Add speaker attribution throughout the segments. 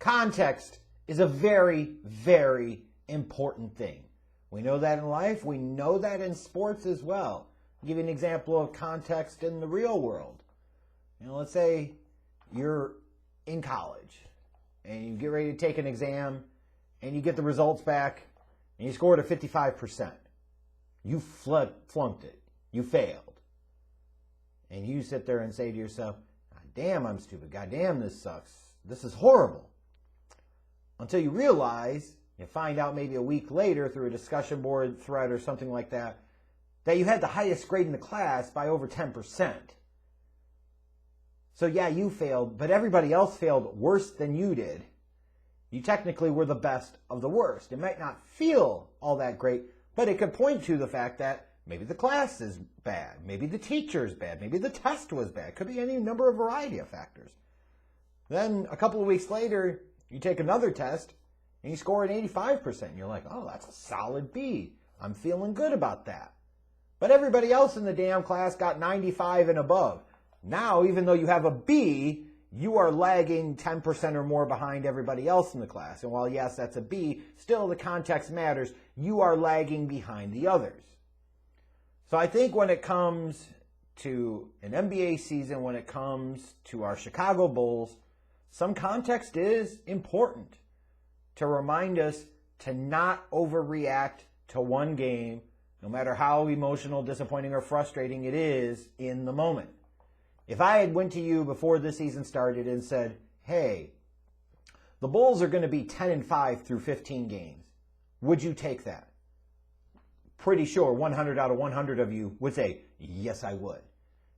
Speaker 1: Context is a very, very important thing. We know that in life. We know that in sports as well. I'll give you an example of context in the real world. Let's say you're in college and you get ready to take an exam and you get the results back and you scored a 55%. You flunked it. You failed. And you sit there and say to yourself, God damn, I'm stupid. God damn, this sucks. This is horrible. Until you realize, you find out maybe a week later through a discussion board thread or something like that, that you had the highest grade in the class by over 10%. So yeah, you failed, but everybody else failed worse than you did. You technically were the best of the worst. It might not feel all that great, but it could point to the fact that maybe the class is bad, maybe the teacher is bad, maybe the test was bad. It could be any number of variety of factors. Then a couple of weeks later, you take another test and you score an 85%. And you're like, oh, that's a solid B. I'm feeling good about that. But everybody else in the damn class got 95 and above. Now, even though you have a B, you are lagging 10% or more behind everybody else in the class. And while, yes, that's a B, still the context matters. You are lagging behind the others. So I think when it comes to an NBA season, when it comes to our Chicago Bulls, some context is important to remind us to not overreact to one game, no matter how emotional, disappointing, or frustrating it is in the moment. If I had went to you before the season started and said, hey, the Bulls are going to be 10-5 through 15 games, would you take that? Pretty sure 100 out of 100 of you would say, yes, I would.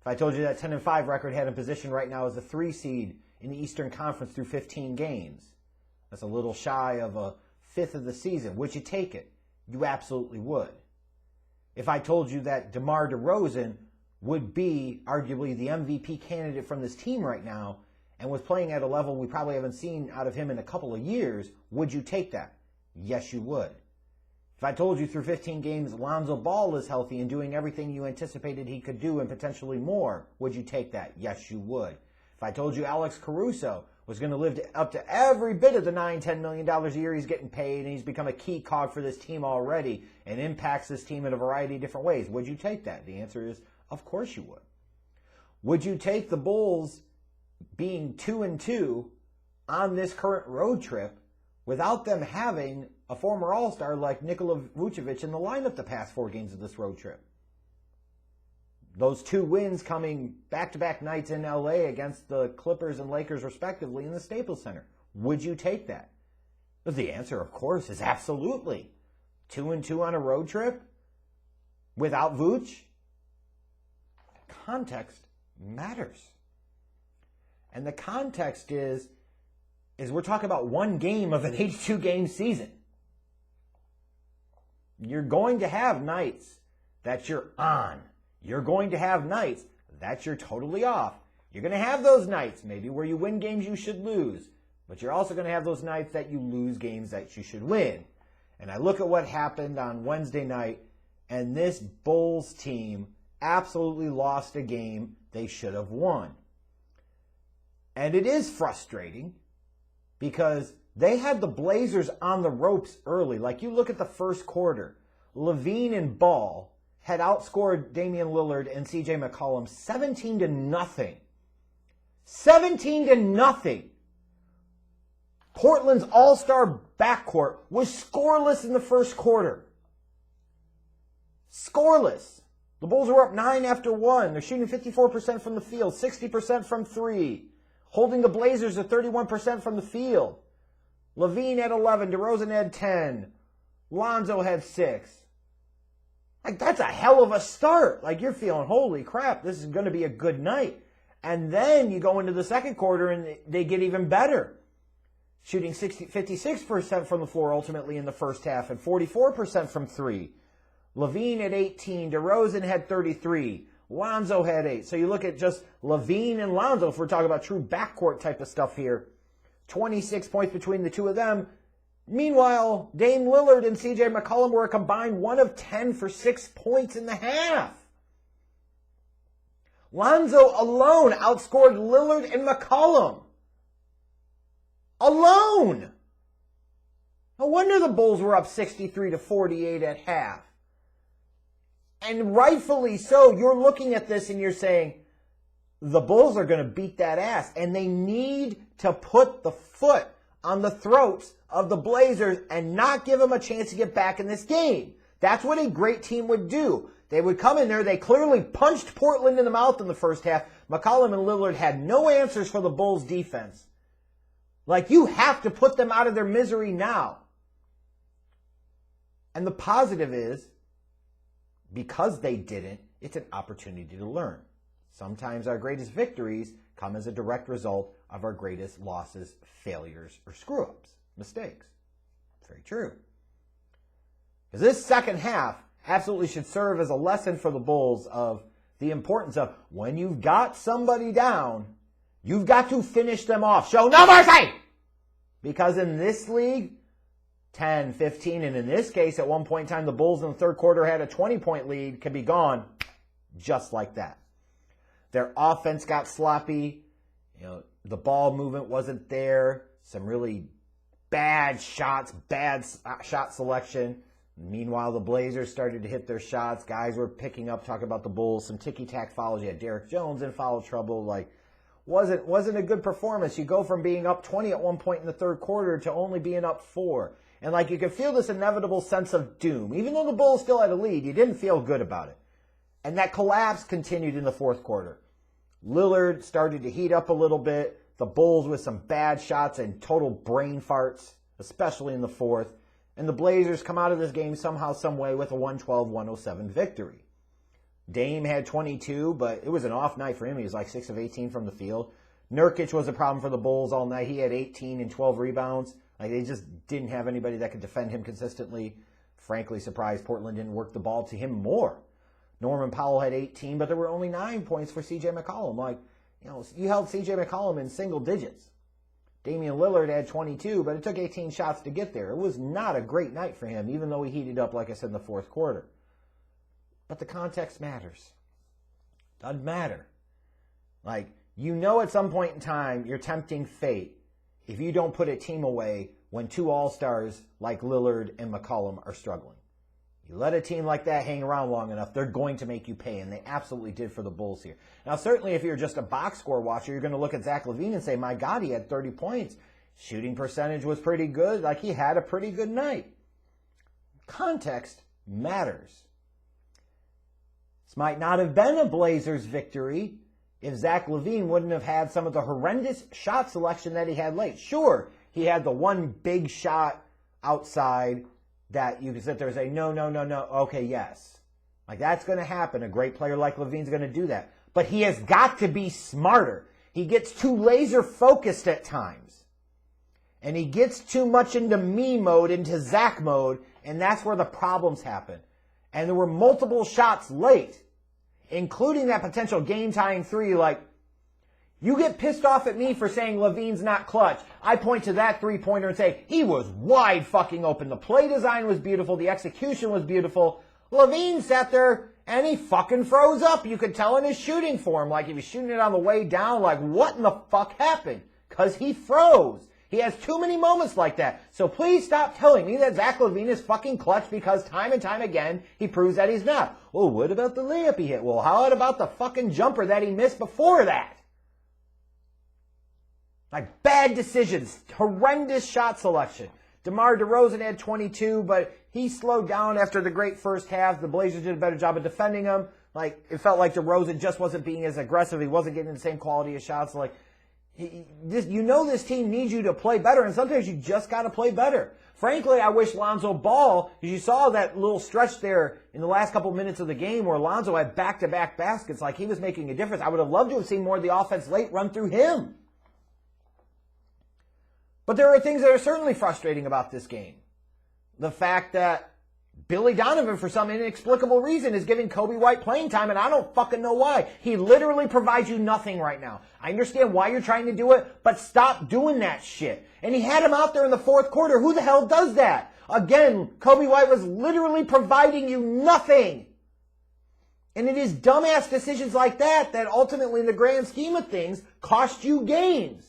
Speaker 1: If I told you that 10-5 record had a position right now as a 3 seed in the Eastern Conference through 15 games, that's a little shy of a fifth of the season, would you take it? You absolutely would. If I told you that DeMar DeRozan would be arguably the MVP candidate from this team right now and was playing at a level we probably haven't seen out of him in a couple of years, would you take that? Yes, you would. If I told you through 15 games Lonzo Ball is healthy and doing everything you anticipated he could do and potentially more, would you take that? Yes, you would. If I told you Alex Caruso was going to live up to every bit of the $9-10 million a year he's getting paid, and he's become a key cog for this team already and impacts this team in a variety of different ways, would you take that? The answer is, of course you would. Would you take the Bulls being 2-2 on this current road trip without them having a former All-Star like Nikola Vucevic in the lineup the past 4 games of this road trip? Those 2 wins coming back-to-back nights in LA against the Clippers and Lakers respectively in the Staples Center. Would you take that? But the answer, of course, is absolutely. 2-2 on a road trip without Vooch? Context matters. And the context is we're talking about one game of an 82-game season. You're going to have nights that you're on. You're going to have nights that you're totally off. You're going to have those nights maybe where you win games you should lose. But you're also going to have those nights that you lose games that you should win. And I look at what happened on Wednesday night, and this Bulls team absolutely lost a game they should have won. And it is frustrating because they had the Blazers on the ropes early. Like, you look at the first quarter, LaVine and Ball had outscored Damian Lillard and CJ McCollum 17-0. 17-0. Portland's all-star backcourt was scoreless in the first quarter. Scoreless. The Bulls were up 9 after 1. They're shooting 54% from the field, 60% from 3. Holding the Blazers at 31% from the field. LaVine had 11. DeRozan had 10. Lonzo had 6. Like, that's a hell of a start. Like, you're feeling, holy crap, this is going to be a good night. And then you go into the second quarter and they get even better. Shooting 56% from the floor ultimately in the first half and 44% from 3. LaVine had 18. DeRozan had 33. Lonzo had 8. So you look at just LaVine and Lonzo, if we're talking about true backcourt type of stuff here. 26 points between the two of them. Meanwhile, Dame Lillard and CJ McCollum were a combined 1 of 10 for 6 points in the half. Lonzo alone outscored Lillard and McCollum. alone. No wonder the Bulls were up 63-48 at half. And rightfully so, you're looking at this and you're saying, the Bulls are going to beat that ass. And they need to put the foot on the throats of the Blazers and not give them a chance to get back in this game. That's what a great team would do. They would come in there. They clearly punched Portland in the mouth in the first half. McCollum and Lillard had no answers for the Bulls' defense. Like, you have to put them out of their misery now. And the positive is, because they didn't, it's an opportunity to learn. Sometimes our greatest victories come as a direct result of our greatest losses, failures, or screw-ups, mistakes. Very true. Because this second half absolutely should serve as a lesson for the Bulls of the importance of when you've got somebody down, you've got to finish them off. Show no mercy! Because in this league, 10, 15, and in this case, at one point in time, the Bulls in the third quarter had a 20-point lead, could be gone just like that. Their offense got sloppy. The ball movement wasn't there. Some really bad shots, bad shot selection. Meanwhile, the Blazers started to hit their shots. Guys were picking up, talking about the Bulls. Some ticky-tack fouls. You had Derrick Jones in foul trouble. Wasn't a good performance. You go from being up 20 at one point in the third quarter to only being up 4. And you could feel this inevitable sense of doom. Even though the Bulls still had a lead, you didn't feel good about it. And that collapse continued in the fourth quarter. Lillard started to heat up a little bit. The Bulls with some bad shots and total brain farts, especially in the fourth. And the Blazers come out of this game somehow, some way with a 112-107 victory. Dame had 22, but it was an off night for him. He was 6 of 18 from the field. Nurkic was a problem for the Bulls all night. He had 18 and 12 rebounds. They just didn't have anybody that could defend him consistently. Frankly, surprised Portland didn't work the ball to him more. Norman Powell had 18, but there were only 9 points for C.J. McCollum. You held C.J. McCollum in single digits. Damian Lillard had 22, but it took 18 shots to get there. It was not a great night for him, even though he heated up, like I said, in the fourth quarter. But the context matters. Doesn't matter. At some point in time, you're tempting fate if you don't put a team away when 2 all-stars like Lillard and McCollum are struggling. You let a team like that hang around long enough, they're going to make you pay, and they absolutely did for the Bulls here. Now, certainly if you're just a box score watcher, you're going to look at Zach LaVine and say, my God, he had 30 points. Shooting percentage was pretty good. He had a pretty good night. Context matters. This might not have been a Blazers victory if Zach LaVine wouldn't have had some of the horrendous shot selection that he had late. Sure, he had the one big shot outside that you can sit there and say, no, okay, yes. That's going to happen. A great player like LaVine's going to do that. But he has got to be smarter. He gets too laser focused at times. And he gets too much into me mode, into Zach mode, and that's where the problems happen. And there were multiple shots late, including that potential game-tying 3, you get pissed off at me for saying LaVine's not clutch. I point to that three-pointer and say, he was wide fucking open. The play design was beautiful. The execution was beautiful. LaVine sat there and he fucking froze up. You could tell in his shooting form. If he's shooting it on the way down, what in the fuck happened? Because he froze. He has too many moments like that. So please stop telling me that Zach LaVine is fucking clutch because time and time again he proves that he's not. Well, what about the layup he hit? Well, how about the fucking jumper that he missed before that? Bad decisions, horrendous shot selection. DeMar DeRozan had 22, but he slowed down after the great first half. The Blazers did a better job of defending him. It felt like DeRozan just wasn't being as aggressive. He wasn't getting the same quality of shots. This team needs you to play better, and sometimes you just got to play better. Frankly, I wish Lonzo Ball, because you saw that little stretch there in the last couple minutes of the game where Lonzo had back-to-back baskets he was making a difference. I would have loved to have seen more of the offense late run through him. But there are things that are certainly frustrating about this game. The fact that Billy Donovan, for some inexplicable reason, is giving Coby White playing time, and I don't fucking know why. He literally provides you nothing right now. I understand why you're trying to do it, but stop doing that shit. And he had him out there in the fourth quarter. Who the hell does that? Again, Coby White was literally providing you nothing. And it is dumbass decisions like that that ultimately, in the grand scheme of things, cost you games.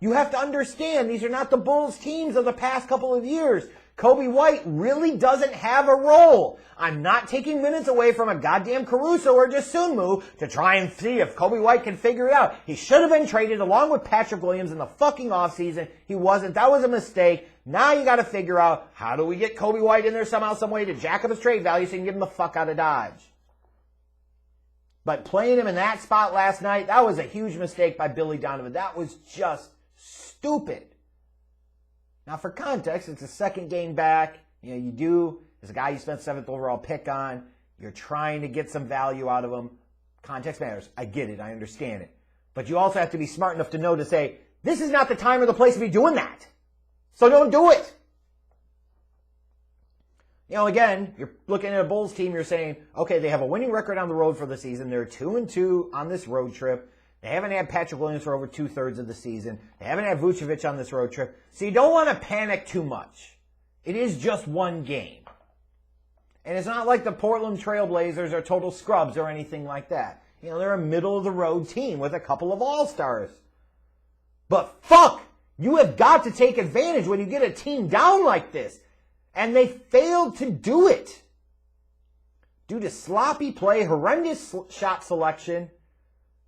Speaker 1: You have to understand, these are not the Bulls teams of the past couple of years. Coby White really doesn't have a role. I'm not taking minutes away from a goddamn Caruso or Dosunmu to try and see if Coby White can figure it out. He should have been traded along with Patrick Williams in the fucking offseason. He wasn't. That was a mistake. Now you got to figure out, how do we get Coby White in there somehow, some way to jack up his trade value so you can get him the fuck out of Dodge. But playing him in that spot last night, that was a huge mistake by Billy Donovan. That was just stupid. Now, for context, it's a second game back. You do, as a guy you spent 7th overall pick on, you're trying to get some value out of him. Context matters. I get it. I understand it. But you also have to be smart enough to know to say, this is not the time or the place to be doing that. So don't do it. Again, you're looking at a Bulls team, you're saying, okay, they have a winning record on the road for the season. They're 2-2 on this road trip. They haven't had Patrick Williams for over 2/3 of the season. They haven't had Vucevic on this road trip. So you don't want to panic too much. It is just one game. And it's not like the Portland Trailblazers are total scrubs or anything like that. They're a middle-of-the-road team with a couple of all-stars. But fuck! You have got to take advantage when you get a team down like this. And they failed to do it. Due to sloppy play, horrendous shot selection,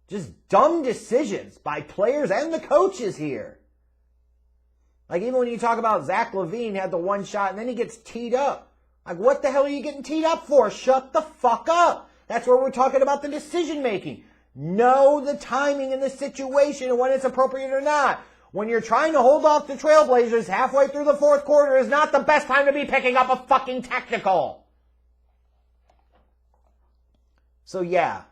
Speaker 1: just dumb decisions by players and the coaches here. Like, even when you talk about Zach LaVine had the one shot and then he gets teed up. Like, what the hell are you getting teed up for? Shut the fuck up. That's where we're talking about the decision making. Know the timing and the situation and when it's appropriate or not. When you're trying to hold off the Trailblazers halfway through the fourth quarter is not the best time to be picking up a fucking technical. So yeah,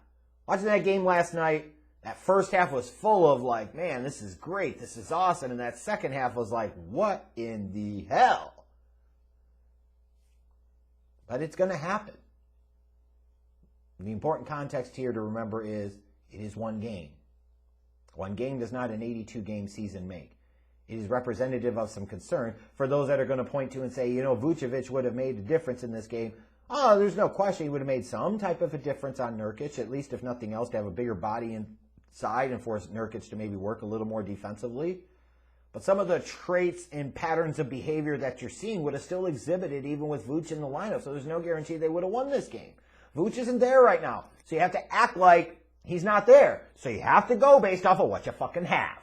Speaker 1: watching that game last night, that first half was full of like, man, this is great, this is awesome. And that second half was like, what in the hell? But it's going to happen. The important context here to remember is, it is one game. One game does not an 82-game season make. It is representative of some concern for those that are going to point to and say, Vucevic would have made a difference in this game. Oh, there's no question he would have made some type of a difference on Nurkic, at least if nothing else, to have a bigger body inside and force Nurkic to maybe work a little more defensively. But some of the traits and patterns of behavior that you're seeing would have still exhibited even with Vooch in the lineup, so there's no guarantee they would have won this game. Vooch isn't there right now, so you have to act like he's not there. So you have to go based off of what you fucking have.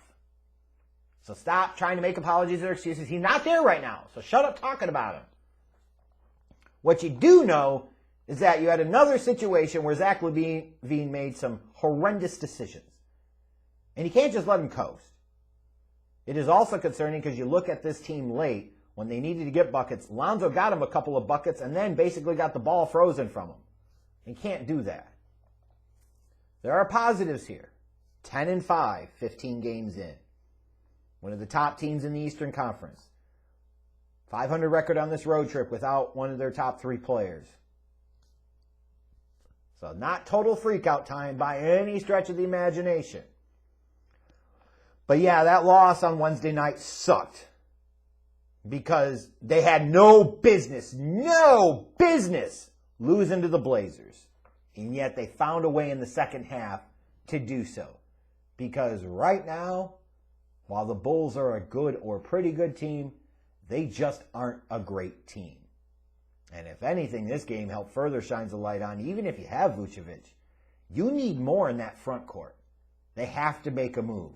Speaker 1: So stop trying to make apologies or excuses. He's not there right now, so shut up talking about him. What you do know is that you had another situation where Zach LaVine made some horrendous decisions. And you can't just let him coast. It is also concerning because you look at this team late, when they needed to get buckets, Lonzo got him a couple of buckets and then basically got the ball frozen from him. You can't do that. There are positives here. 10-5, 15 games in. One of the top teams in the Eastern Conference. 500 record on this road trip without one of their top 3 players. So not total freakout time by any stretch of the imagination. But yeah, that loss on Wednesday night sucked. Because they had no business losing to the Blazers. And yet they found a way in the second half to do so. Because right now, while the Bulls are a good or pretty good team, they just aren't a great team. And if anything, this game helped further shines a light on, even if you have Vucevic, you need more in that front court. They have to make a move.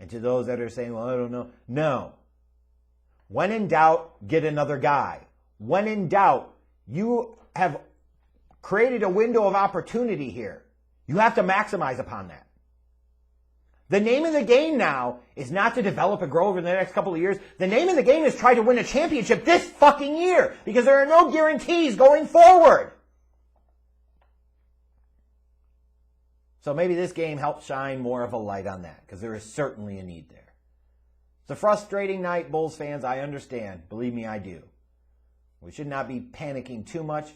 Speaker 1: And to those that are saying, well, I don't know. No. When in doubt, get another guy. When in doubt, you have created a window of opportunity here. You have to maximize upon that. The name of the game now is not to develop and grow over the next couple of years. The name of the game is try to win a championship this fucking year, because there are no guarantees going forward. So maybe this game helps shine more of a light on that, because there is certainly a need there. It's a frustrating night, Bulls fans. I understand. Believe me, I do. We should not be panicking too much,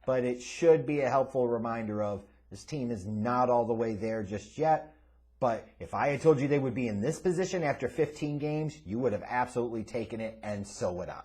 Speaker 1: but it should be a helpful reminder of this team is not all the way there just yet. But if I had told you they would be in this position after 15 games, you would have absolutely taken it, and so would I.